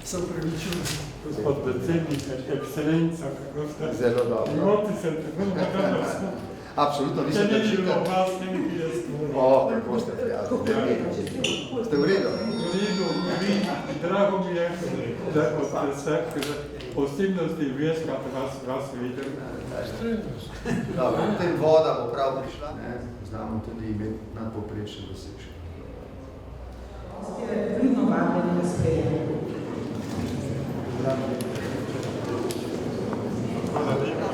Se upravičujem. Gospod predsednik, ekscelenca, kako ste? Zelo dobro. Moti se, tako dobro. Absolutno, vi ste če ni bilo vas, ne bi jaz govoril. Kako ste prijazni. Ste v redu? V redu, drago mi je, da ste vse, posebnosti veska, vas videl. Dobro, potem voda bo prav prišla. Znamo tudi imeti nadpovprečne dosežke. Pridno vabljeni na sprejemu. Hvala lepa.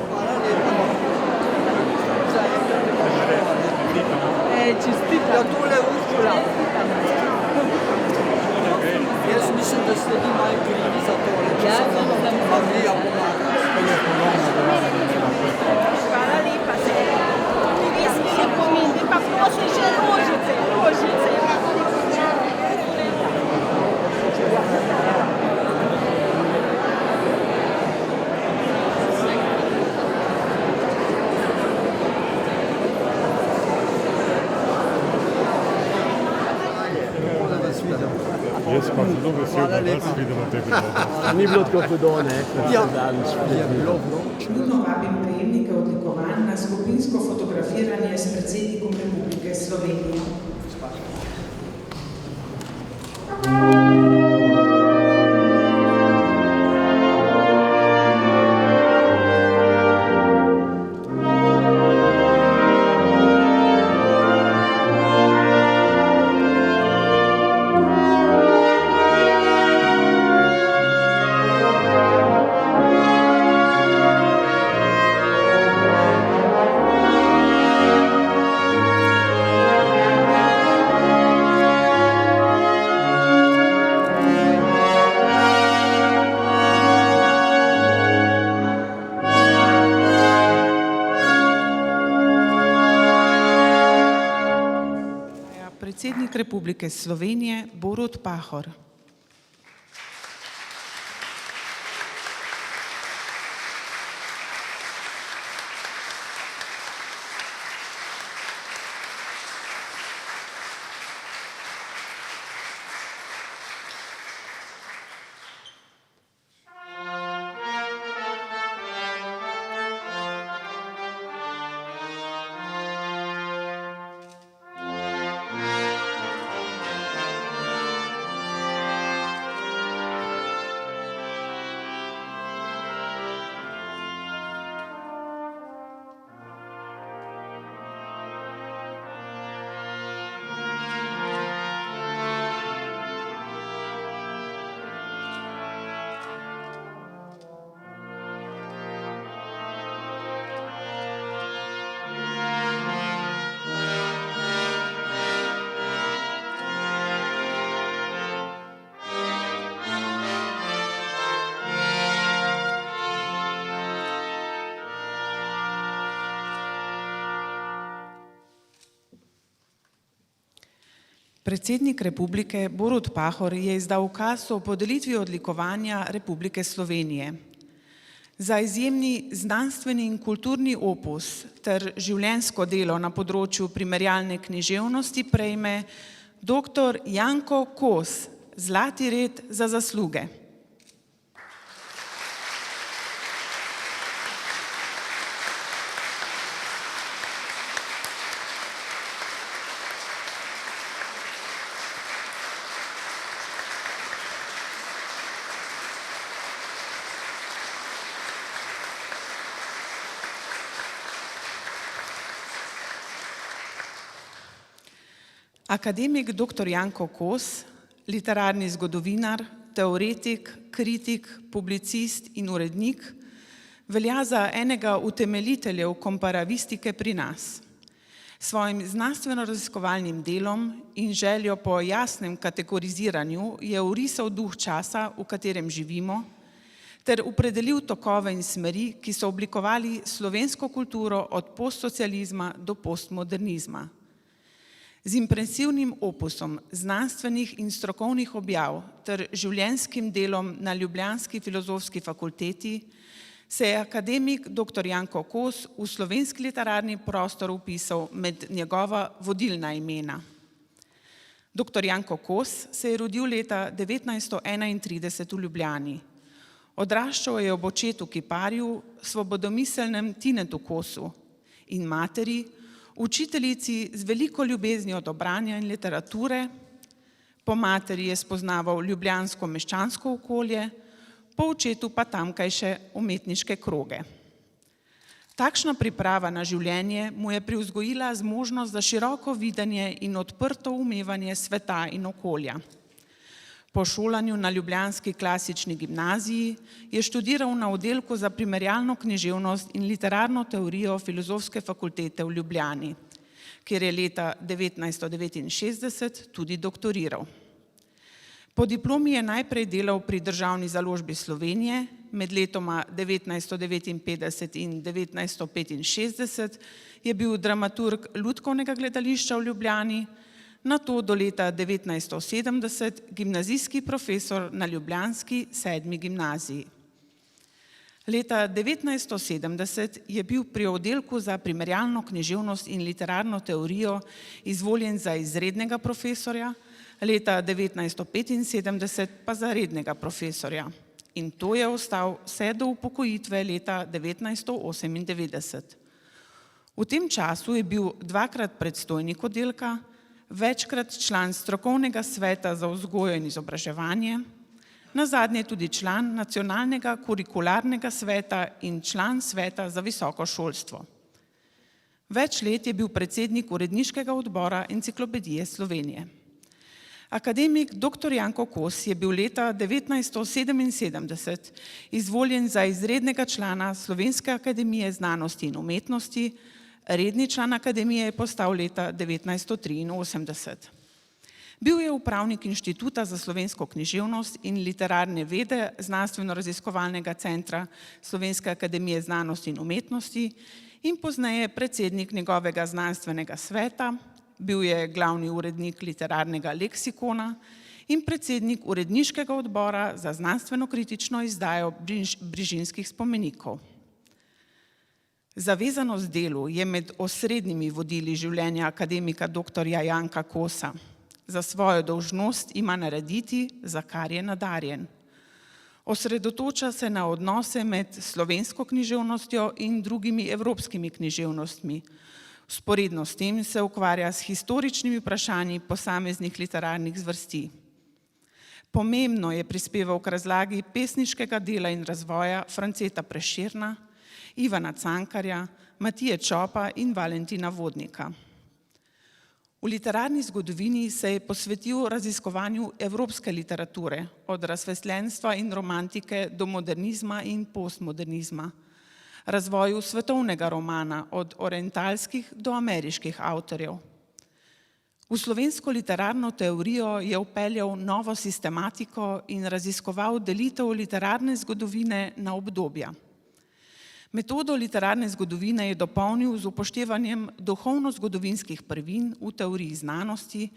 Čestita. Ja, tole Uršula. Jaz mislim, da ste vi malo krivi za tole. Ja, sem Marija pomaga. Hvala lepa. Vi ste pomeni, pa prosim še rožice. Jaz pa zelo vesel, da vas vidimo tega dogodka. Ni bilo tako hudo, ne? Ja, je bilo. Pridno vabim prejemnike odlikovanj na skupinsko fotografiranje s predsednikom Republike Slovenije. Predsednik Republike Slovenije Borut Pahor. Predsednik Republike Borut Pahor je izdal ukaz o podelitvi odlikovanja Republike Slovenije. Za izjemni znanstveni in kulturni opus ter življenjsko delo na področju primerjalne književnosti prejme dr. Janko Kos, Zlati red za zasluge. Akademik dr. Janko Kos, literarni zgodovinar, teoretik, kritik, publicist in urednik, velja za enega utemeljiteljev komparavistike pri nas. Svojim znanstveno-raziskovalnim delom in željo po jasnem kategoriziranju je orisal duh časa, v katerem živimo, ter opredelil tokove in smeri, ki so oblikovali slovensko kulturo od postsocializma do postmodernizma. Z impresivnim opusom znanstvenih in strokovnih objav ter življenjskim delom na Ljubljanski filozofski fakulteti se je akademik dr. Janko Kos v slovenski literarni prostor vpisal med njegova vodilna imena. Dr. Janko Kos se je rodil leta 1931 v Ljubljani. Odraščal je ob očetu kiparju, svobodomiselnem Tinetu Kosu in materi, učiteljici z veliko ljubeznijo do branja in literature. Po materi je spoznaval ljubljansko meščansko okolje, po očetu pa tamkajše umetniške kroge. Takšna priprava na življenje mu je privzgojila zmožnost za široko videnje in odprto umevanje sveta in okolja. Po šolanju na ljubljanski klasični gimnaziji je študiral na oddelku za primerjalno književnost in literarno teorijo Filozofske fakultete v Ljubljani, kjer je leta 1969 tudi doktoriral. Po diplomi je najprej delal pri Državni založbi Slovenije, med letoma 1959 in 1965 je bil dramaturg Lutkovnega gledališča v Ljubljani, nato do leta 1970 gimnazijski profesor na ljubljanski 7. gimnaziji. Leta 1970 je bil pri oddelku za primerjalno književnost in literarno teorijo izvoljen za izrednega profesorja, leta 1975 pa za rednega profesorja. In to je ostal vse do upokojitve leta 1998. V tem času je bil dvakrat predstojnik oddelka, večkrat član strokovnega sveta za vzgojo in izobraževanje, nazadnje tudi član nacionalnega kurikularnega sveta in član sveta za visoko šolstvo. Več let je bil predsednik uredniškega odbora Enciklopedije Slovenije. Akademik dr. Janko Kos je bil leta 1977 izvoljen za izrednega člana Slovenske akademije znanosti in umetnosti, redni član akademije je postal leta 1983. Bil je upravnik Inštituta za slovensko književnost in literarne vede Znanstveno-raziskovalnega centra Slovenske akademije znanosti in umetnosti in pozneje predsednik njegovega znanstvenega sveta, bil je glavni urednik literarnega leksikona in predsednik uredniškega odbora za znanstveno-kritično izdajo Brižinskih spomenikov. Zavezanost delu je med osrednjimi vodili življenja akademika dr. Janka Kosa. Za svojo dolžnost ima narediti, za kar je nadarjen. Osredotoča se na odnose med slovensko književnostjo in drugimi evropskimi književnostmi. Vzporedno s tem se ukvarja s historičnimi vprašanji posameznih literarnih zvrsti. Pomembno je prispeval k razlagi pesniškega dela in razvoja Franceta Prešerna, Ivana Cankarja, Matije Čopa in Valentina Vodnika. V literarni zgodovini se je posvetil raziskovanju evropske literature, od razsvetljenstva in romantike do modernizma in postmodernizma, razvoju svetovnega romana od orientalskih do ameriških avtorjev. V slovensko literarno teorijo je vpeljal novo sistematiko in raziskoval delitev literarne zgodovine na obdobja. Metodo literarne zgodovine je dopolnil z upoštevanjem duhovno-zgodovinskih prvin v teoriji znanosti,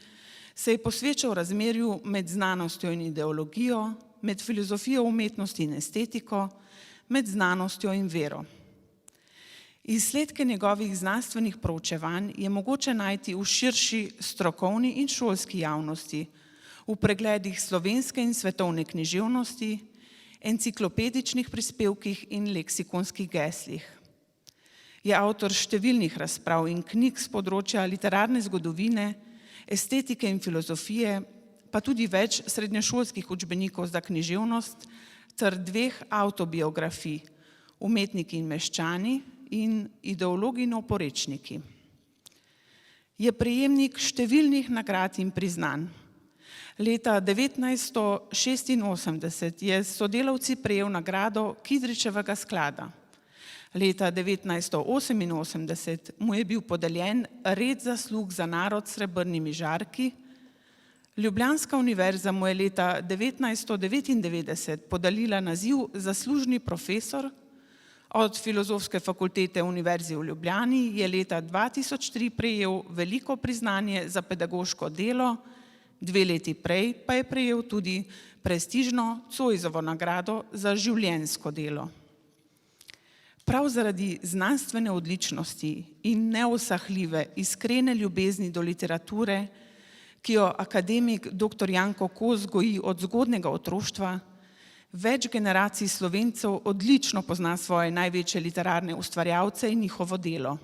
se je posvečal razmerju med znanostjo in ideologijo, med filozofijo umetnosti in estetiko, med znanostjo in vero. Izsledke njegovih znanstvenih proučevanj je mogoče najti v širši strokovni in šolski javnosti, v pregledih slovenske in svetovne književnosti, enciklopedičnih prispevkih in leksikonskih geslih. Je avtor številnih razprav in knjig z področja literarne zgodovine, estetike in filozofije, pa tudi več srednješolskih učbenikov za književnost ter 2 avtobiografij, Umetniki in meščani in Ideologi in oporečniki. Je prejemnik številnih nagrad in priznanj. Leta 1986 je s sodelavci prejel nagrado Kidričevega sklada. Leta 1988 mu je bil podeljen red zaslug za narod s srebrnimi žarki. Ljubljanska univerza mu je leta 1999 podelila naziv zaslužni profesor. Od Filozofske fakultete Univerze v Ljubljani je leta 2003 prejel veliko priznanje za pedagoško delo, 2 leti prej pa je prejel tudi prestižno Zoisovo nagrado za življenjsko delo. Prav zaradi znanstvene odličnosti in neusahljive, iskrene ljubezni do literature ki jo akademik dr. Janko Kos goji od zgodnega otroštva, več generacij Slovencev odlično pozna svoje največje literarne ustvarjalce in njihovo delo.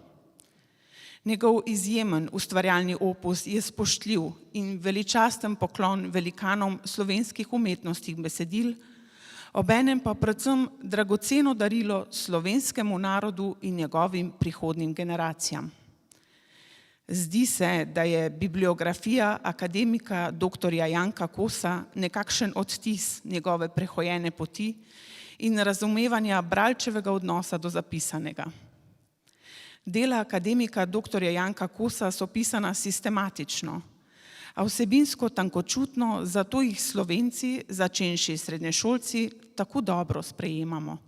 Njegov izjemen ustvarjalni opus je spoštljiv in veličasten poklon velikanom slovenskih umetnostnih besedil, obenem pa predvsem dragoceno darilo slovenskemu narodu in njegovim prihodnjim generacijam. Zdi se, da je bibliografija akademika dr. Janka Kosa nekakšen odtis njegove prehojene poti in razumevanja bralčevega odnosa do zapisanega. Dela akademika dr. Janka Kosa so pisana sistematično, a vsebinsko tankočutno, zato jih Slovenci, začenši srednješolci, tako dobro sprejemamo.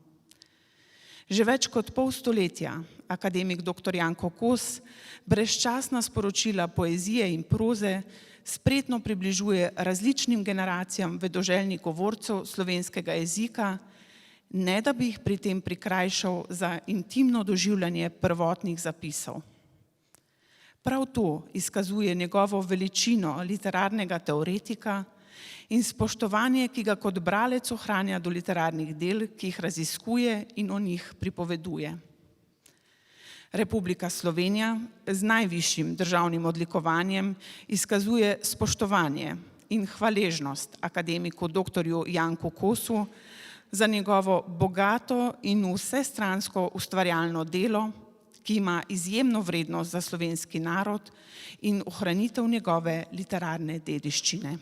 Že več kot pol stoletja akademik dr. Janko Kos brezčasna sporočila poezije in proze spretno približuje različnim generacijam vedoželjnih govorcev slovenskega jezika, ne da bi jih pri tem prikrajšal za intimno doživljanje prvotnih zapisov. Prav to izkazuje njegovo veličino literarnega teoretika in spoštovanje, ki ga kot bralec ohranja do literarnih del, ki jih raziskuje in o njih pripoveduje. Republika Slovenija z najvišjim državnim odlikovanjem izkazuje spoštovanje in hvaležnost akademiku dr. Janku Kosu za njegovo bogato in vsestransko ustvarjalno delo, ki ima izjemno vrednost za slovenski narod in ohranitev njegove literarne dediščine.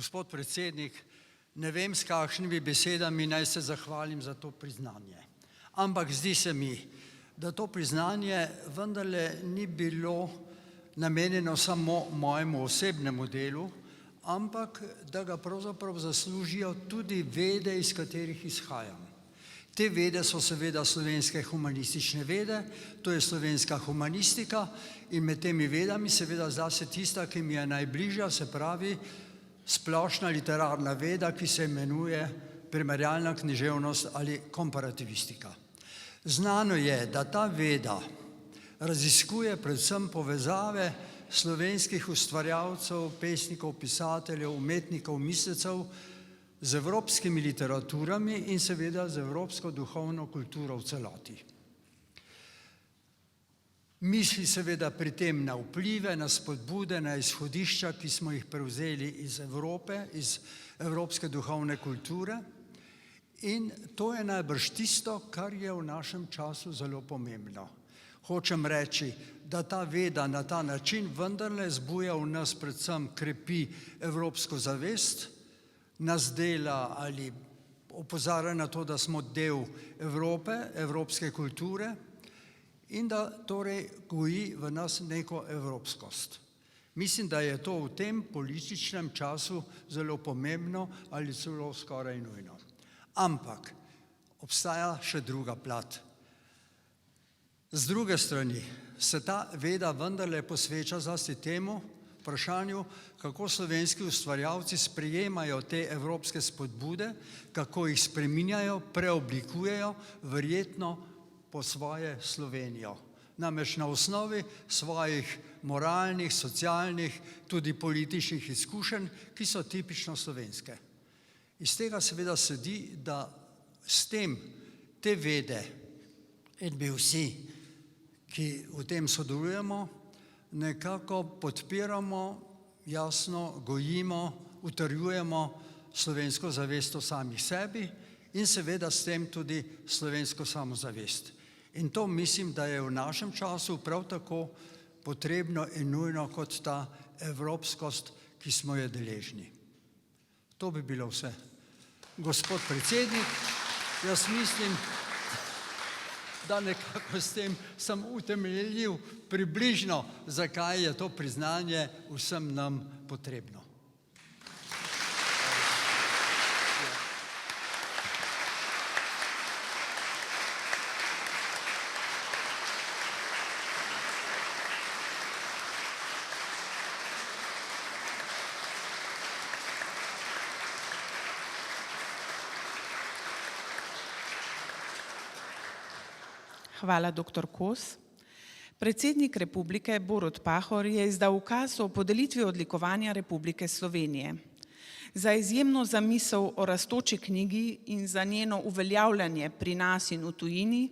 Gospod predsednik, ne vem, s kakšnimi besedami naj se zahvalim za to priznanje. Ampak zdi se mi, da to priznanje vendarle ni bilo namenjeno samo mojemu osebnemu delu, ampak da ga pravzaprav zaslužijo tudi vede, iz katerih izhajam. Te vede so seveda slovenske humanistične vede, to je slovenska humanistika in med temi vedami seveda zase tista, ki mi je najbližja, se pravi splošna literarna veda, ki se imenuje primerjalna književnost ali komparativistika. Znano je, da ta veda raziskuje predvsem povezave slovenskih ustvarjalcev, pesnikov, pisateljev, umetnikov, mislecev z evropskimi literaturami in seveda z evropsko duhovno kulturo v celoti. Misli seveda pri tem na vplive, na spodbude, na izhodišča, ki smo jih prevzeli iz Evrope, iz evropske duhovne kulture in to je najbrž tisto, kar je v našem času zelo pomembno. Hočem reči, da ta veda na ta način vendarle zbuja v nas predvsem krepi evropsko zavest, nas dela ali opozarja na to, da smo del Evrope, evropske kulture, in da torej goji v nas neko evropskost. Mislim, da je to v tem političnem času zelo pomembno ali celo skoraj nujno. Ampak obstaja še druga plat. Z druge strani se ta veda vendarle posveča zlasti temu vprašanju, kako slovenski ustvarjalci sprejemajo te evropske spodbude, kako jih spreminjajo, preoblikujejo, verjetno po svoje Slovenijo. Namreč na osnovi svojih moralnih, socialnih, tudi političnih izkušenj, ki so tipično slovenske. Iz tega seveda sledi, da s tem te vede in mi vsi, ki v tem sodelujemo, nekako podpiramo, jasno gojimo, utrjujemo slovensko zavest o samih sebi in seveda s tem tudi slovensko samozavest. In to mislim, da je v našem času prav tako potrebno in nujno kot ta evropskost, ki smo jo deležni. To bi bilo vse. Gospod predsednik, jaz mislim, da nekako s tem sem utemeljil približno, zakaj je to priznanje vsem nam potrebno. Hvala, dr. Kos. Predsednik republike Borut Pahor je izdal ukaz o podelitvi odlikovanja Republike Slovenije. Za izjemno zamisel o rastoči knjigi in za njeno uveljavljanje pri nas in v tujini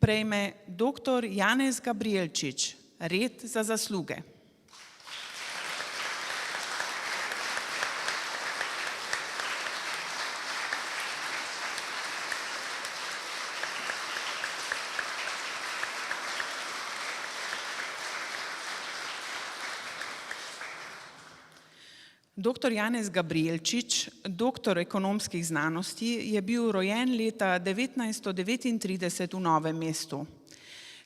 prejme dr. Janez Gabrijelčič, red za zasluge. Dr. Janez Gabrijelčič, doktor ekonomskih znanosti, je bil rojen leta 1939 v Novem mestu.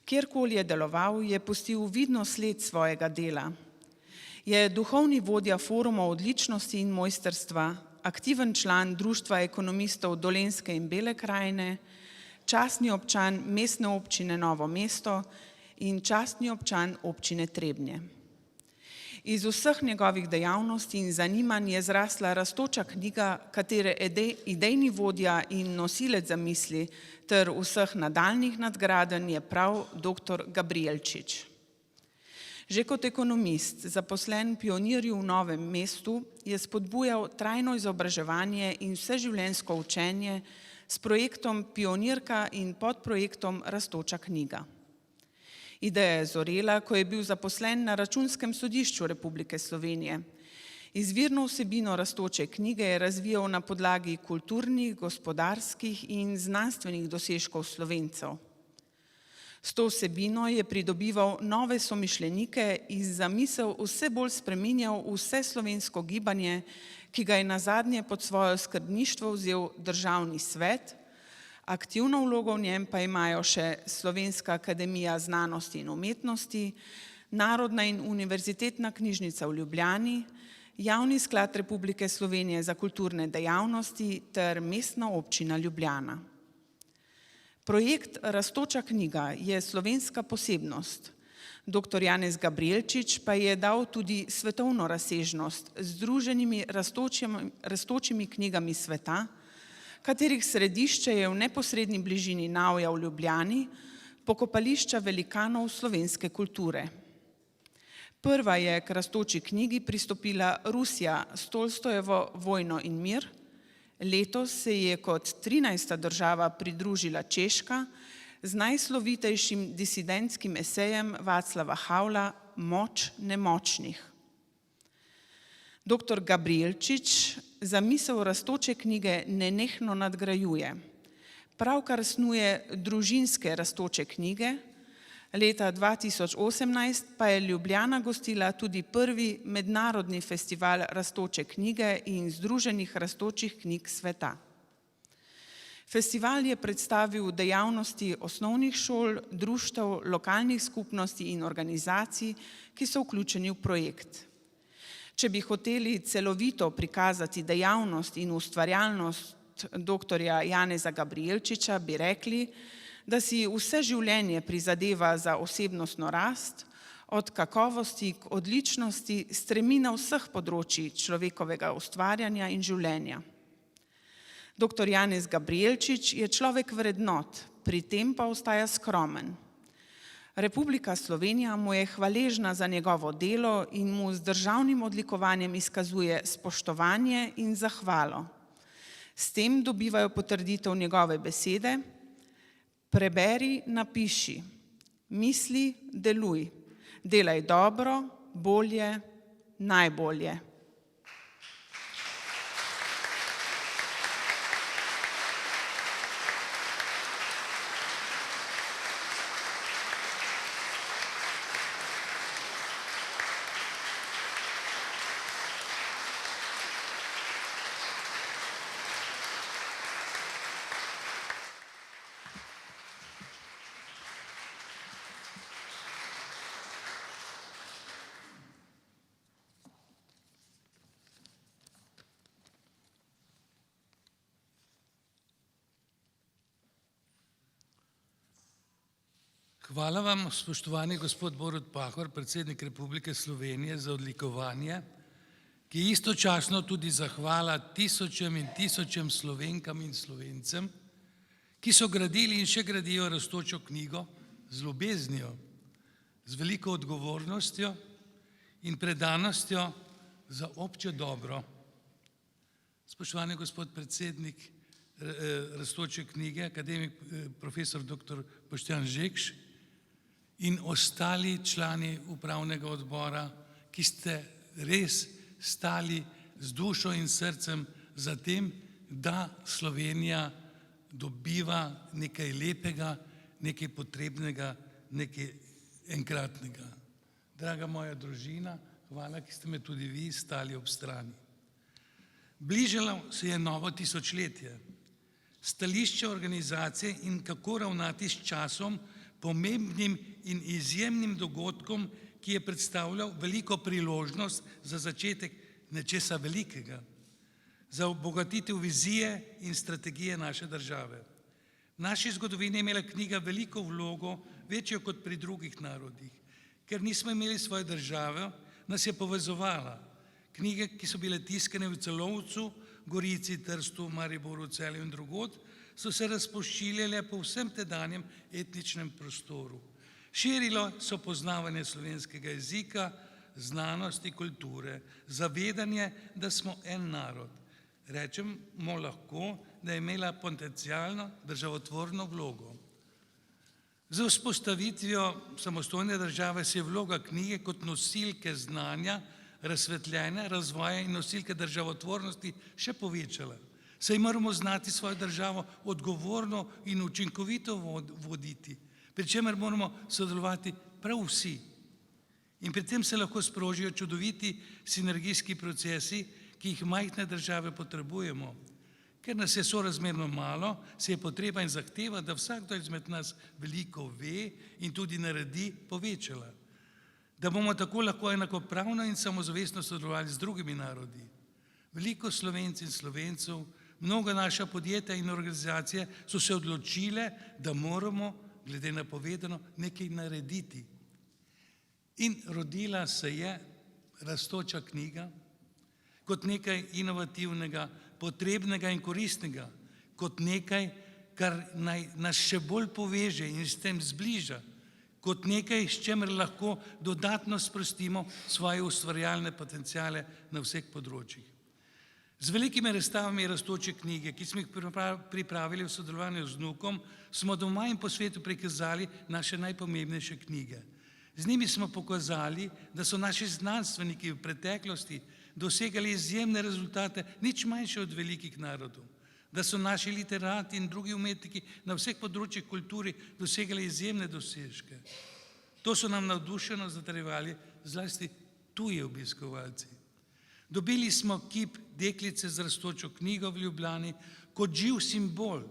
Kjerkoli je deloval, je pustil vidno sled svojega dela. Je duhovni vodja forumov odličnosti in mojstrstva, aktiven član Društva ekonomistov Dolenjske in Bele krajine, častni občan mestne občine Novo mesto in častni občan občine Trebnje. Iz vseh njegovih dejavnosti in zanimanj je zrasla rastoča knjiga, katere idejni vodja in nosilec zamisli ter vseh nadaljnjih nadgradenj je prav dr. Gabrijelčič. Že kot ekonomist, zaposlen pionirju v Novem mestu, je spodbujal trajno izobraževanje in vseživljenjsko učenje s projektom Pionirka in podprojektom Rastoča knjiga. Ideja je zorela, ko je bil zaposlen na Računskem sodišču Republike Slovenije. Izvirno vsebino rastoče knjige je razvijal na podlagi kulturnih, gospodarskih in znanstvenih dosežkov Slovencev. S to vsebino je pridobival nove somišljenike in zamisel vse bolj spreminjal vse slovensko gibanje, ki ga je nazadnje pod svojo skrbništvo vzel Državni svet. Aktivno vlogo v njem pa imajo še Slovenska akademija znanosti in umetnosti, Narodna in univerzitetna knjižnica v Ljubljani, Javni sklad Republike Slovenije za kulturne dejavnosti ter Mestna občina Ljubljana. Projekt Rastoča knjiga je slovenska posebnost. Dr. Janez Gabrijelčič pa je dal tudi svetovno razsežnost z združenimi rastočimi knjigami sveta, katerih središče je v neposredni bližini Navja v Ljubljani, pokopališča velikanov slovenske kulture. Prva je k rastoči knjigi pristopila Rusija s Tolstojevo Vojno in mir, letos se je kot 13. država pridružila Češka z najslovitejšim disidentskim esejem Václava Havla Moč nemočnih. Dr. Gabrijelčič zamisel rastoče knjige nenehno nadgrajuje. Pravkar snuje družinske rastoče knjige, leta 2018 pa je Ljubljana gostila tudi prvi mednarodni festival rastoče knjige in združenih rastočih knjig sveta. Festival je predstavil dejavnosti osnovnih šol, društev, lokalnih skupnosti in organizacij, ki so vključeni v projekt. Če bi hoteli celovito prikazati dejavnost in ustvarjalnost dr. Janeza Gabrijelčiča, bi rekli, da si vse življenje prizadeva za osebnostno rast, od kakovosti k odličnosti stremi na vseh področjih človekovega ustvarjanja in življenja. Dr. Janez Gabrijelčič je človek vrednot, pri tem pa ostaja skromen. Republika Slovenija mu je hvaležna za njegovo delo in mu z državnim odlikovanjem izkazuje spoštovanje in zahvalo. S tem dobivajo potrditev njegove besede: preberi, napiši, misli, deluj, delaj dobro, bolje, najbolje. Hvala vam, spoštovani gospod Borut Pahor, predsednik Republike Slovenije, za odlikovanje, ki je istočasno tudi zahvala tisočem in tisočem Slovenkam in Slovencem, ki so gradili in še gradijo rastočo knjigo z ljubeznijo, z veliko odgovornostjo in predanostjo za obče dobro. Spoštovani gospod predsednik rastoče knjige, akademik profesor dr. Boštjan Žekš in ostali člani upravnega odbora, ki ste res stali z dušo in srcem za tem, da Slovenija dobiva nekaj lepega, nekaj potrebnega, nekaj enkratnega. Draga moja družina, hvala, ki ste me tudi vi stali ob strani. Bližalo se je novo tisočletje. Stališče organizacije in kako ravnati s časom, pomembnim in izjemnim dogodkom, ki je predstavljal veliko priložnost za začetek nečesa velikega, za obogatitev vizije in strategije naše države. V naši zgodovini je imela knjiga veliko vlogo, večjo kot pri drugih narodih. Ker nismo imeli svoje države, nas je povezovala. Knjige, ki so bile tiskane v Celovcu, Gorici, Trstu, Mariboru, Celju in drugod, so se razpošiljale po vsem tedanjem etničnem prostoru. Širilo so poznavanje slovenskega jezika, znanosti, kulture, zavedanje, da smo en narod. Rečemo lahko, da je imela potencialno državotvorno vlogo. Z vzpostavitvijo samostojne države se je vloga knjige kot nosilke znanja, razsvetljenja, razvoja in nosilke državotvornosti še povečala. Saj moramo znati svojo državo odgovorno in učinkovito voditi, pri čemer moramo sodelovati prav vsi. In pri tem se lahko sprožijo čudoviti sinergijski procesi, ki jih majhne države potrebujemo. Ker nas je sorazmerno malo, se je potreba in zahteva, da vsakdo izmed nas veliko ve in tudi naredi, povečala. Da bomo tako lahko enakopravno in samozavestno sodelovali z drugimi narodi. Veliko Slovencev in Slovencev, mnoga naša podjetja in organizacije so se odločile, da moramo, glede na povedano, nekaj narediti. In rodila se je rastoča knjiga kot nekaj inovativnega, potrebnega in koristnega, kot nekaj, kar naj nas še bolj poveže in s tem zbliža, kot nekaj, s čemer lahko dodatno sprostimo svoje ustvarjalne potenciale na vseh področjih. Z velikimi razstavami rastoče knjige, ki smo jih pripravili v sodelovanju z NUK-om, smo doma in po svetu prikazali naše najpomembnejše knjige. Z njimi smo pokazali, da so naši znanstveniki v preteklosti dosegali izjemne rezultate, nič manjše od velikih narodov, da so naši literati in drugi umetniki na vseh področjih kulturi dosegali izjemne dosežke. To so nam navdušeno zatrjevali zlasti tuji obiskovalci. Dobili smo kip deklice z rastočo knjigo v Ljubljani kot živ simbol,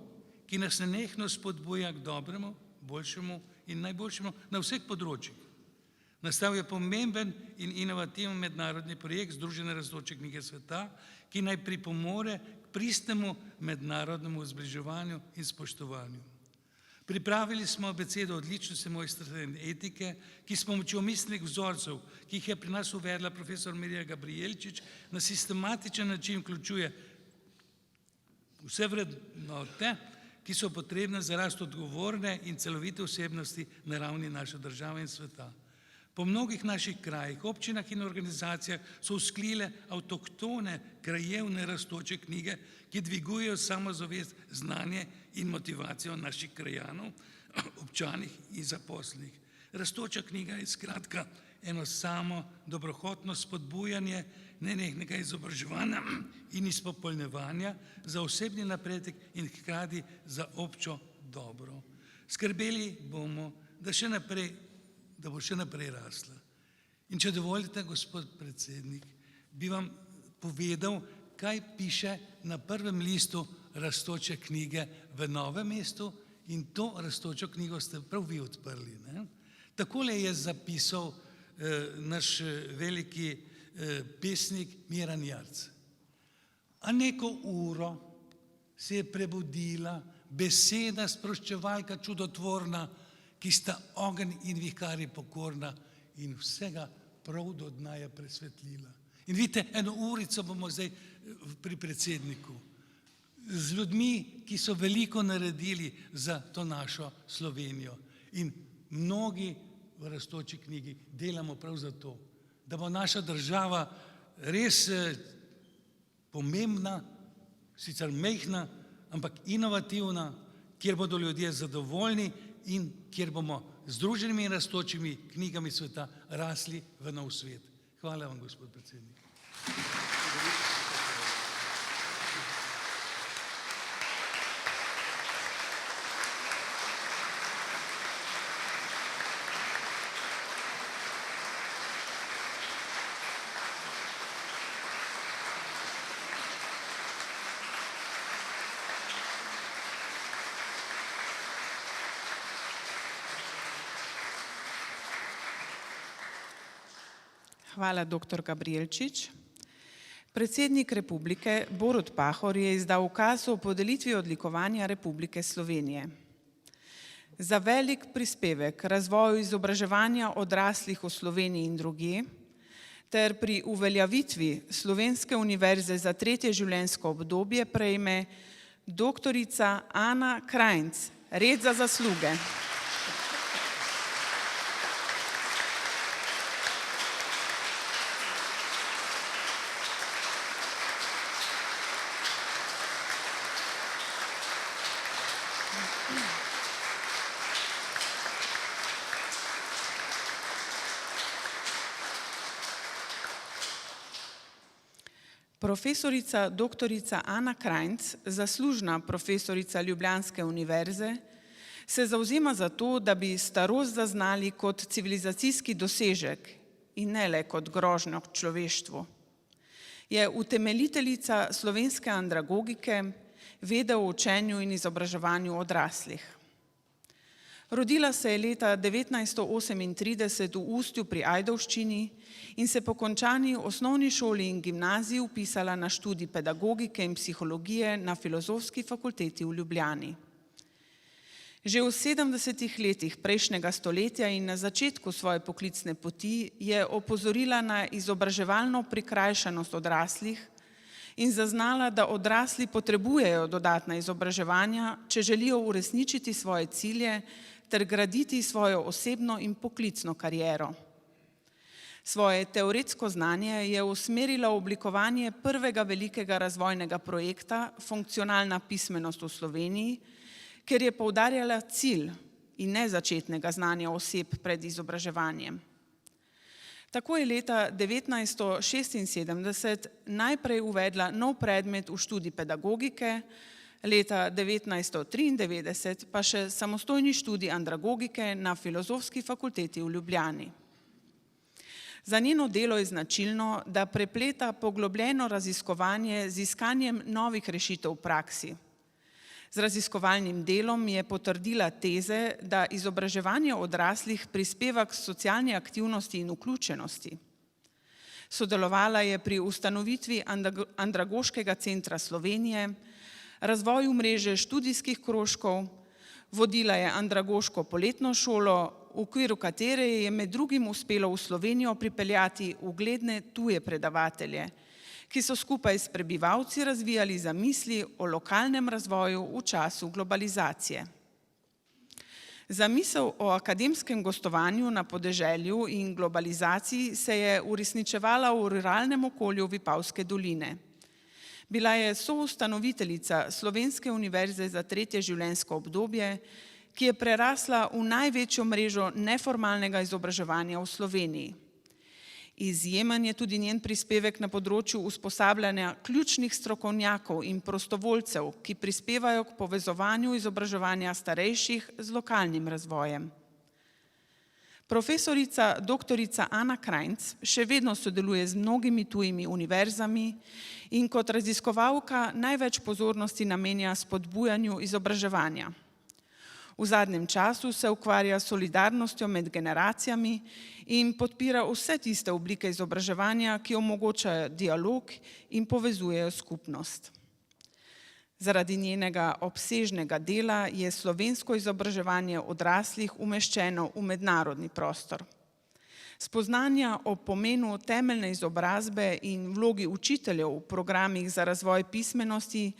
ki nas nenehno spodbuja k dobremu, boljšemu in najboljšemu na vseh področjih. Nastal je pomemben in inovativen mednarodni projekt Združene rastoče knjige sveta, ki naj pripomore k pristnemu mednarodnemu zbliževanju in spoštovanju. Pripravili smo abecedo odličnosti, mojstrstva in etike, ki s pomočjo miselnih vzorcev, ki jih je pri nas uvedla profesor Mirja Gabrijelčič, na sistematičen način vključuje vse vrednote, ki so potrebne za rast odgovorne in celovite osebnosti na ravni naše države in sveta. Po mnogih naših krajih, občinah in organizacijah so vzklile avtohtone krajevne rastoče knjige, ki dvigujejo samozavest, znanje in motivacijo naših krajanov, občanih in zaposlenih. Rastoča knjiga je skratka eno samo dobrohotno spodbujanje nenehnega izobraževanja in izpopolnjevanja za osebni napredek in hkrati za občo dobro. Skrbeli bomo, da bo še naprej rasla. In če dovolite, gospod predsednik, bi vam povedal, kaj piše na prvem listu rastoče knjige v Novem mestu, in to rastočo knjigo ste prav vi odprli. Takole je zapisal naš veliki pesnik Miran Jarc. A neko uro se je prebudila beseda sproščevalka čudotvorna, ki sta ogenj in vihar je pokorna in vsega prav do dna je presvetlila. In vidite, 1 urico bomo zdaj pri predsedniku. Z ljudmi, ki so veliko naredili za to našo Slovenijo. In mnogi v Rastoči knjigi delamo prav za to, da bo naša država res pomembna, sicer majhna, ampak inovativna, kjer bodo ljudje zadovoljni in kjer bomo z združenimi in rastočimi knjigami sveta rasli v nov svet. Hvala vam, gospod predsednik. Hvala, dr. Gabrijelčič. Predsednik republike Borut Pahor je izdal ukaz o podelitvi odlikovanja Republike Slovenije. Za velik prispevek razvoju izobraževanja odraslih v Sloveniji in drugje ter pri uveljavitvi Slovenske univerze za 3. življenjsko obdobje prejme doktorica Ana Krajnc, red za zasluge. Profesorica doktorica Ana Krajnc, zaslužna profesorica Ljubljanske univerze, se zavzema za to, da bi starost zaznali kot civilizacijski dosežek in ne le kot grožnjo človeštvu. Je utemeljiteljica slovenske andragogike, vede o učenju in izobraževanju odraslih. Rodila se je leta 1938 v Ustju pri Ajdovščini in se po končani osnovni šoli in gimnaziji vpisala na študij pedagogike in psihologije na Filozofski fakulteti v Ljubljani. Že v 70. letih prejšnjega stoletja in na začetku svoje poklicne poti je opozorila na izobraževalno prikrajšanost odraslih in zaznala, da odrasli potrebujejo dodatna izobraževanja, če želijo uresničiti svoje cilje ter graditi svojo osebno in poklicno kariero. Svoje teoretsko znanje je usmerila v oblikovanje prvega velikega razvojnega projekta Funkcionalna pismenost v Sloveniji, ker je poudarjala cilj in ne začetnega znanja oseb pred izobraževanjem. Tako je leta 1976 najprej uvedla nov predmet v študij pedagogike, leta 1993 pa še samostojni študij andragogike na Filozofski fakulteti v Ljubljani. Za njeno delo je značilno, da prepleta poglobljeno raziskovanje z iskanjem novih rešitev v praksi. Z raziskovalnim delom je potrdila teze, da izobraževanje odraslih prispeva k socialni aktivnosti in vključenosti. Sodelovala je pri ustanovitvi Andragoškega centra Slovenije, razvoju mreže študijskih krožkov, vodila je Andragoško poletno šolo, v okviru katere je med drugim uspelo v Slovenijo pripeljati ugledne tuje predavatelje, ki so skupaj s prebivalci razvijali zamisli o lokalnem razvoju v času globalizacije. Zamisel o akademskem gostovanju na podeželju in globalizaciji se je uresničevala v ruralnem okolju Vipavske doline. Bila je soustanoviteljica Slovenske univerze za 3. življenjsko obdobje, ki je prerasla v največjo mrežo neformalnega izobraževanja v Sloveniji. Izjemen je tudi njen prispevek na področju usposabljanja ključnih strokovnjakov in prostovoljcev, ki prispevajo k povezovanju izobraževanja starejših z lokalnim razvojem. Profesorica doktorica Ana Krajnc še vedno sodeluje z mnogimi tujimi univerzami in kot raziskovalka največ pozornosti namenja spodbujanju izobraževanja. V zadnjem času se ukvarja s solidarnostjo med generacijami in podpira vse tiste oblike izobraževanja, ki omogočajo dialog in povezujejo skupnost. Zaradi njenega obsežnega dela je slovensko izobraževanje odraslih umeščeno v mednarodni prostor. Spoznanja o pomenu temeljne izobrazbe in vlogi učiteljev v programih za razvoj pismenosti,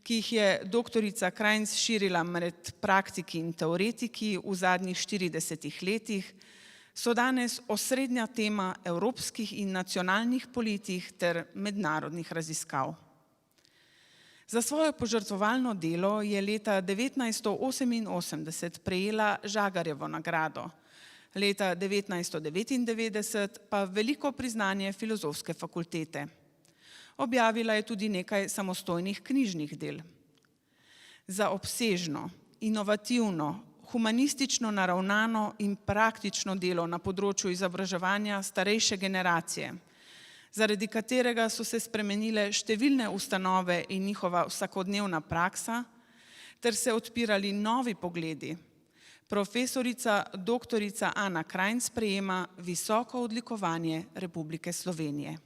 ki jih je doktorica Krajnc širila med praktiki in teoretiki v zadnjih 40 letih, so danes osrednja tema evropskih in nacionalnih politik ter mednarodnih raziskav. Za svojo požrtvovalno delo je leta 1988 prejela Žagarjevo nagrado, leta 1999 pa veliko priznanje Filozofske fakultete. Objavila je tudi nekaj samostojnih knjižnih del. Za obsežno, inovativno, humanistično naravnano in praktično delo na področju izobraževanja starejše generacije, zaradi katerega so se spremenile številne ustanove in njihova vsakodnevna praksa, ter se odpirali novi pogledi, profesorica doktorica Ana Krajnc prejema visoko odlikovanje Republike Slovenije.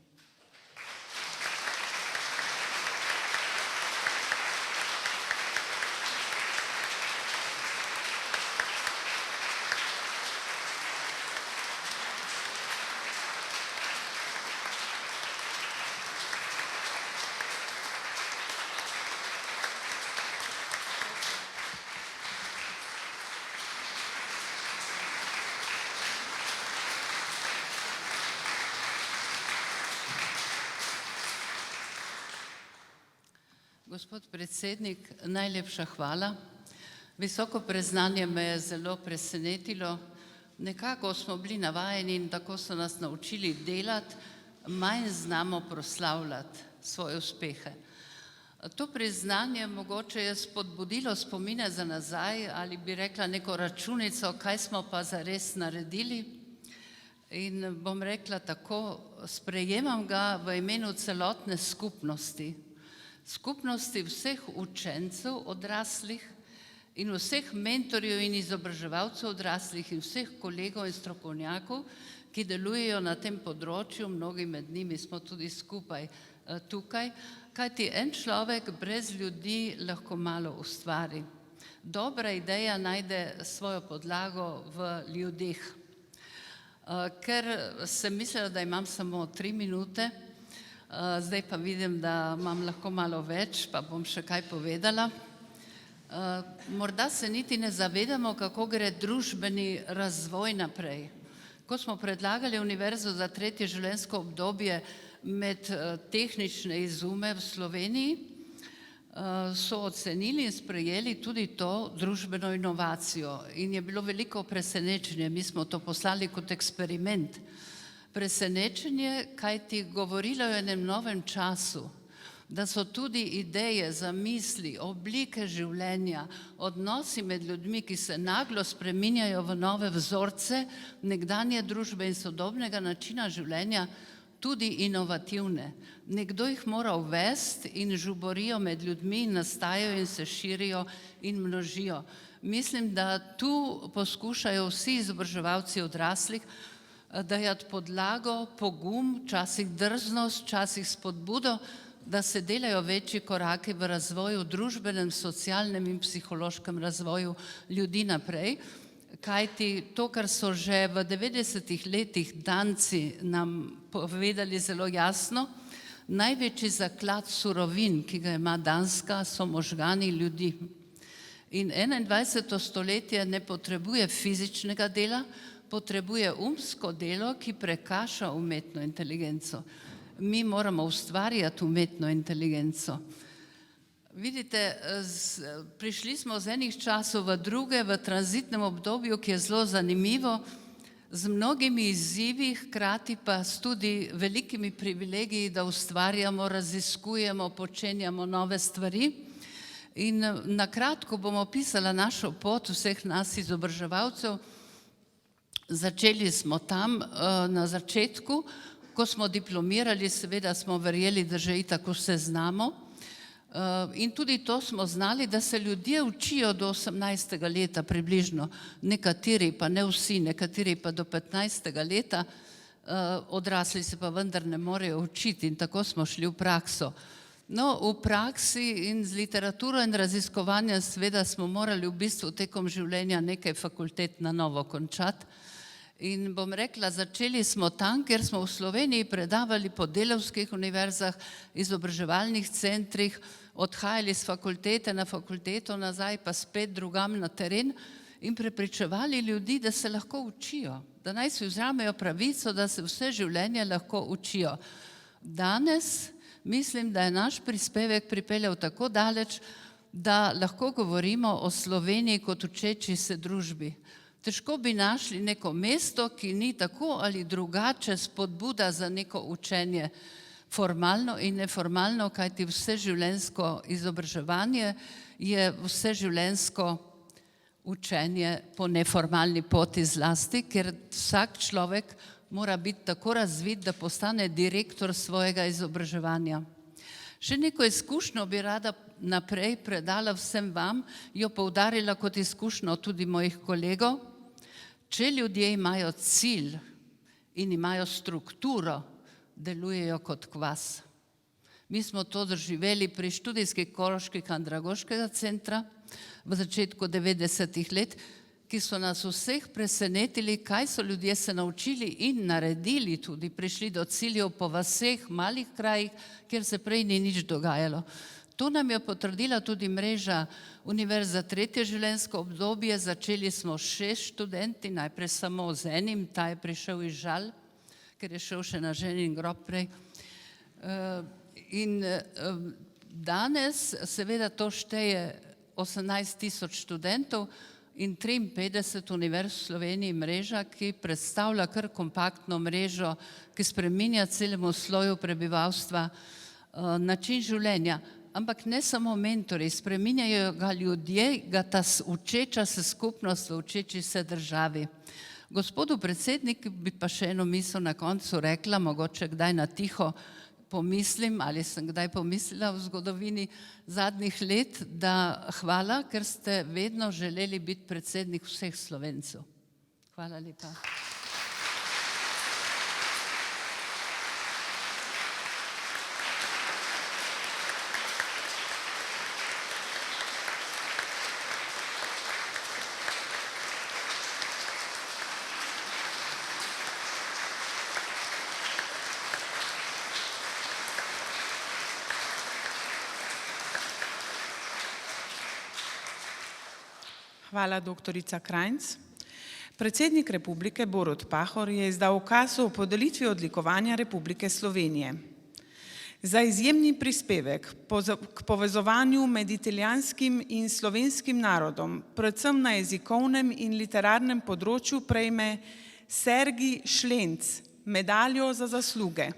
Gospod predsednik, najlepša hvala. Visoko priznanje me je zelo presenetilo. Nekako smo bili navajeni in tako so nas naučili delati, manj znamo proslavljati svoje uspehe. To priznanje mogoče je spodbudilo spomine za nazaj ali bi rekla neko računico, kaj smo pa zares naredili. In bom rekla tako, sprejemam ga v imenu celotne skupnosti. Skupnosti vseh učencev odraslih in vseh mentorjev in izobraževalcev odraslih in vseh kolegov in strokovnjakov, ki delujejo na tem področju, mnogi med njimi smo tudi skupaj tukaj, kajti en človek brez ljudi lahko malo ustvari. Dobra ideja najde svojo podlago v ljudeh. Ker sem mislila, da imam samo 3 minute, zdaj pa vidim, da imam lahko malo več, pa bom še kaj povedala. Morda se niti ne zavedamo, kako gre družbeni razvoj naprej. Ko smo predlagali Univerzo za 3. življenjsko obdobje med tehnične izume v Sloveniji, so ocenili in sprejeli tudi to družbeno inovacijo. In je bilo veliko presenečenje, mi smo to poslali kot eksperiment. Presenečenje, kajti govorilo je o enem novem času, da so tudi ideje, zamisli, oblike življenja, odnosi med ljudmi, ki se naglo spreminjajo v nove vzorce nekdanje družbe in sodobnega načina življenja, tudi inovativne. Nekdo jih mora uvesti in žuborijo med ljudmi in nastajajo in se širijo in množijo. Mislim, da tu poskušajo vsi izobraževalci odraslih dajati podlago, pogum, včasih drznost, včasih spodbudo, da se delajo večji koraki v razvoju, družbenem, socialnem in psihološkem razvoju ljudi naprej. Kajti to, kar so že v 90. letih Danci nam povedali zelo jasno, največji zaklad surovin, ki ga ima Danska, so možgani ljudi. In 21. stoletje ne potrebuje fizičnega dela, potrebuje umsko delo, ki prekaša umetno inteligenco. Mi moramo ustvarjati umetno inteligenco. Vidite, prišli smo z enih časov v druge, v tranzitnem obdobju, ki je zelo zanimivo, z mnogimi izzivi, hkrati pa s tudi velikimi privilegiji, da ustvarjamo, raziskujemo, počenjamo nove stvari. In na kratko bom opisala našo pot vseh nas izobraževalcev. Začeli smo tam na začetku, ko smo diplomirali, seveda smo verjeli, da že itak vse znamo. In tudi to smo znali, da se ljudje učijo do 18. leta približno, nekateri pa ne vsi, nekateri pa do 15. leta, odrasli se pa vendar ne morejo učiti in tako smo šli v prakso. No, v praksi in z literaturo in raziskovanjem seveda smo morali v bistvu tekom življenja nekaj fakultet na novo končati. In bom rekla, začeli smo tam, kjer smo v Sloveniji predavali po delavskih univerzah, izobraževalnih centrih, odhajali z fakultete na fakulteto, nazaj pa spet drugam na teren in prepričevali ljudi, da se lahko učijo, da naj si vzamejo pravico, da se vse življenje lahko učijo. Danes mislim, da je naš prispevek pripeljal tako daleč, da lahko govorimo o Sloveniji kot učeči se družbi. Težko bi našli neko mesto, ki ni tako ali drugače spodbuda za neko učenje, formalno in neformalno, kajti vseživljenjsko izobraževanje je vseživljenjsko učenje po neformalni poti zlasti, ker vsak človek mora biti tako razvit, da postane direktor svojega izobraževanja. Še neko izkušnjo bi rada naprej predala vsem vam, jo poudarila kot izkušnjo tudi mojih kolegov. Če ljudje imajo cilj in imajo strukturo, delujejo kot kvas. Mi smo to doživeli pri študijskih Koroških andragoškega centra v začetku 90-ih let, ki so nas vseh presenetili, kaj so ljudje se naučili in naredili tudi, prišli do ciljev po vaseh, malih krajih, kjer se prej ni nič dogajalo. To nam je potrdila tudi mreža Univerze za tretje življenjsko obdobje. Začeli smo 6 študenti, najprej samo z enim, ta je prišel iz Žal, ker je šel še na ženin grob prej. In danes seveda to šteje 18.000 študentov in 53 univerz v Sloveniji mreža, ki predstavlja kar kompaktno mrežo, ki spreminja celemu sloju prebivalstva način življenja. Ampak ne samo mentori, spreminjajo ga ljudje, ga ta učeča se skupnost v učeči se državi. Gospodu predsedniku bi pa še eno misel na koncu rekla, mogoče kdaj na tiho pomislim, ali sem kdaj pomislila v zgodovini zadnjih let, da hvala, ker ste vedno želeli biti predsednik vseh Slovencev. Hvala lepa. Hvala, doktorica Krajnc. Predsednik Republike Borut Pahor je izdal ukaz o podelitvi odlikovanja Republike Slovenije. Za izjemni prispevek k povezovanju med italijanskim in slovenskim narodom, predvsem na jezikovnem in literarnem področju, prejme Sergij Šlenc medaljo za zasluge.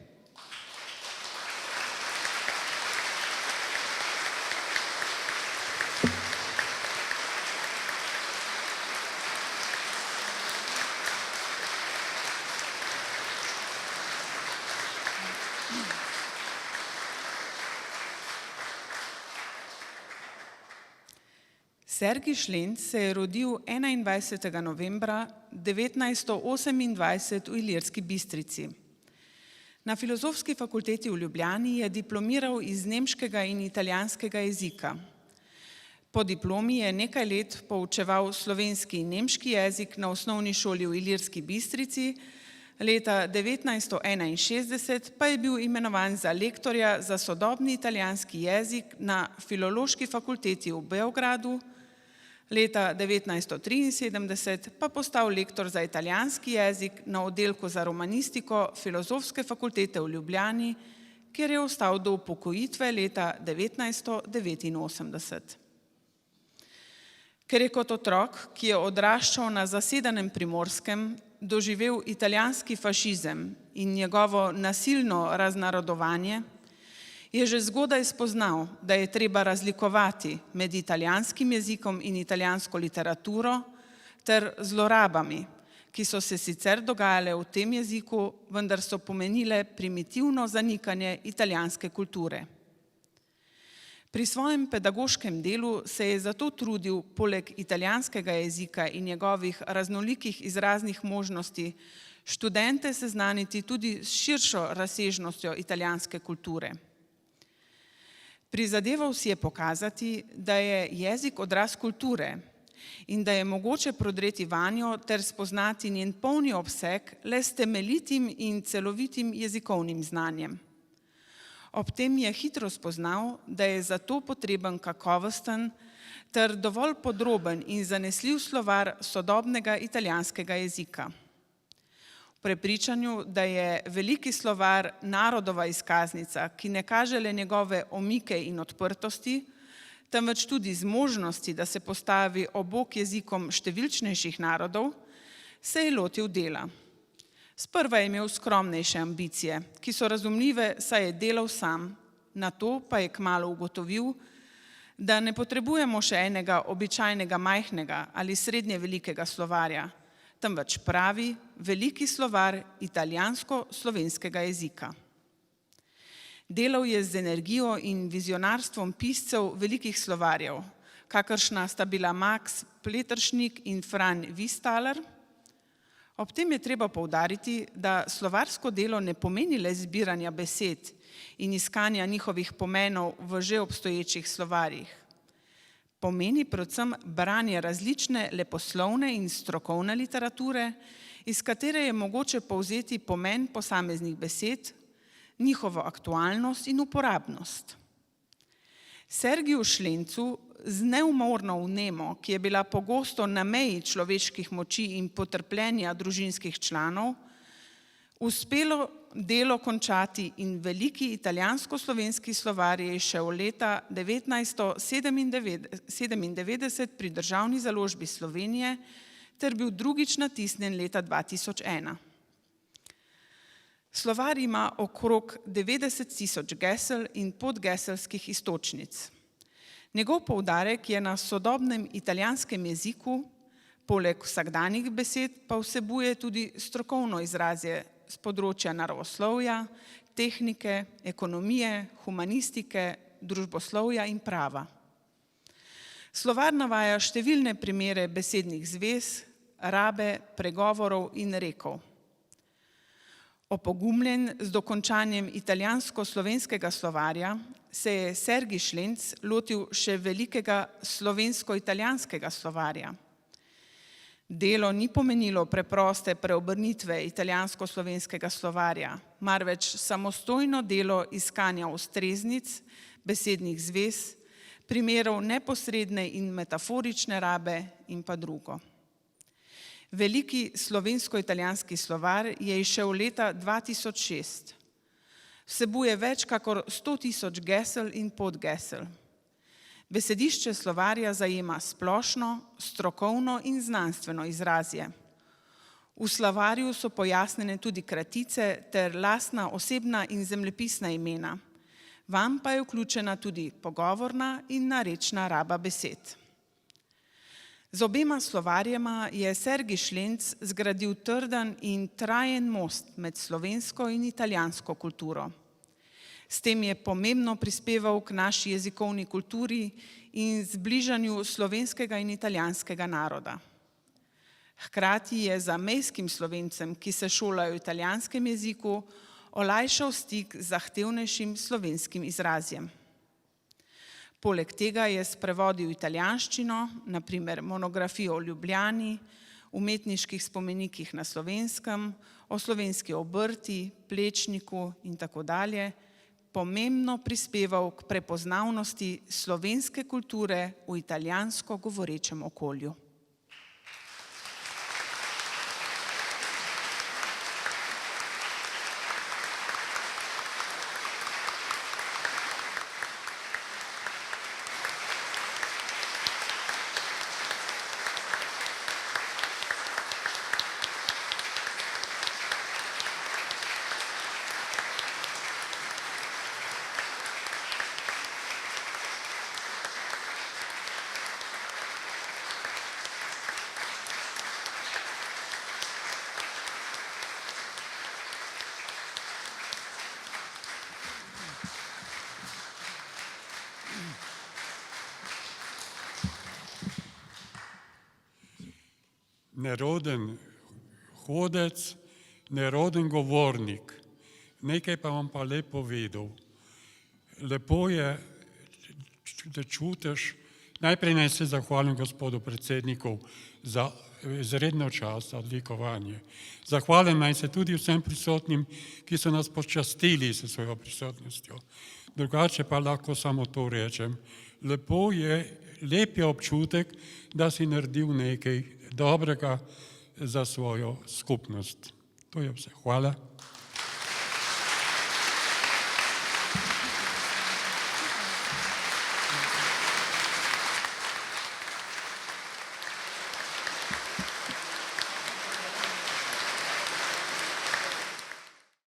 Sergij Šlenc se je rodil 21. novembra 1928 v Ilirski Bistrici. Na Filozofski fakulteti v Ljubljani je diplomiral iz nemškega in italijanskega jezika. Po diplomi je nekaj let poučeval slovenski in nemški jezik na osnovni šoli v Ilirski Bistrici, leta 1961 pa je bil imenovan za lektorja za sodobni italijanski jezik na Filološki fakulteti v Beogradu, leta 1973 pa postal lektor za italijanski jezik na oddelku za romanistiko Filozofske fakultete v Ljubljani, kjer je ostal do upokojitve leta 1989. Ker je kot otrok, ki je odraščal na zasedenem Primorskem, doživel italijanski fašizem in njegovo nasilno raznarodovanje, je že zgodaj spoznal, da je treba razlikovati med italijanskim jezikom in italijansko literaturo ter zlorabami, ki so se sicer dogajale v tem jeziku, vendar so pomenile primitivno zanikanje italijanske kulture. Pri svojem pedagoškem delu se je zato trudil poleg italijanskega jezika in njegovih raznolikih izraznih možnosti študente seznaniti tudi s širšo razsežnostjo italijanske kulture. Prizadeval si je pokazati, da je jezik odraz kulture in da je mogoče prodreti vanjo ter spoznati njen polni obseg le s temeljitim in celovitim jezikovnim znanjem. Ob tem je hitro spoznal, da je za to potreben kakovosten ter dovolj podroben in zanesljiv slovar sodobnega italijanskega jezika. V prepričanju, da je veliki slovar narodova izkaznica, ki ne kaže le njegove omike in odprtosti, temveč tudi zmožnosti, da se postavi ob bok jezikom številčnejših narodov, se je lotil dela. Sprva je imel skromnejše ambicije, ki so razumljive, saj je delal sam, nato pa je kmalu ugotovil, da ne potrebujemo še enega običajnega majhnega ali srednje velikega slovarja, temveč pravi veliki slovar italijansko-slovenskega jezika. Delal je z energijo in vizionarstvom piscev velikih slovarjev, kakršna sta bila Max Pleteršnik in Fran Vistaler. Ob tem je treba poudariti, da slovarsko delo ne pomeni le zbiranja besed in iskanja njihovih pomenov v že obstoječih slovarjih. Pomeni predvsem branje različne leposlovne in strokovne literature, iz katere je mogoče povzeti pomen posameznih besed, njihovo aktualnost in uporabnost. Sergiju Šlencu z neumorno vnemo, ki je bila pogosto na meji človeških moči in potrpljenja družinskih članov, uspelo delo končati in veliki italijansko-slovenski slovar je izšel leta 1997 pri Državni založbi Slovenije ter bil drugič natisnjen leta 2001. Slovar ima okrog 90.000 gesel in podgeselskih iztočnic. Njegov poudarek je na sodobnem italijanskem jeziku, poleg vsakdanjih besed pa vsebuje tudi strokovno izrazje z področja naravoslovja, tehnike, ekonomije, humanistike, družboslovja in prava. Slovar navaja številne primere besednih zvez, rabe, pregovorov in rekov. Opogumljen z dokončanjem italijansko-slovenskega slovarja se je Sergij Šlenc lotil še velikega slovensko-italijanskega slovarja. Delo ni pomenilo preproste preobrnitve italijansko-slovenskega slovarja, marveč samostojno delo iskanja ustreznic, besednih zvez, primerov neposredne in metaforične rabe in pa drugo. Veliki slovensko-italijanski slovar je izšel leta 2006. Vsebuje več kakor 100.000 gesel in podgesel. Besedišče slovarja zajema splošno, strokovno in znanstveno izrazje. V slovarju so pojasnjene tudi kratice ter lastna osebna in zemljepisna imena. Vam pa je vključena tudi pogovorna in narečna raba besed. Z obema slovarjema je Sergij Šlenc zgradil trden in trajen most med slovensko in italijansko kulturo. S tem je pomembno prispeval k naši jezikovni kulturi in zbližanju slovenskega in italijanskega naroda. Hkrati je zamejskim Slovencem, ki se šolajo v italijanskem jeziku, olajšal stik z zahtevnejšim slovenskim izrazjem. Poleg tega je sprevodil italijanščino, na primer monografijo o Ljubljani, umetniških spomenikih na Slovenskem, o slovenski obrti, Plečniku in tako dalje, pomembno prispeval k prepoznavnosti slovenske kulture v italijansko govorečem okolju. Neroden hodec, neroden govornik. Nekaj pa vam pa lepo povedal. Lepo je, da čutiš. Najprej naj se zahvalim gospodu predsedniku za izredno čast, za odlikovanje. Zahvalim naj se tudi vsem prisotnim, ki so nas počastili s svojo prisotnostjo. Drugače pa lahko samo to rečem. Lep je občutek, da si naredil nekaj dobrega za svojo skupnost. To je vse. Hvala.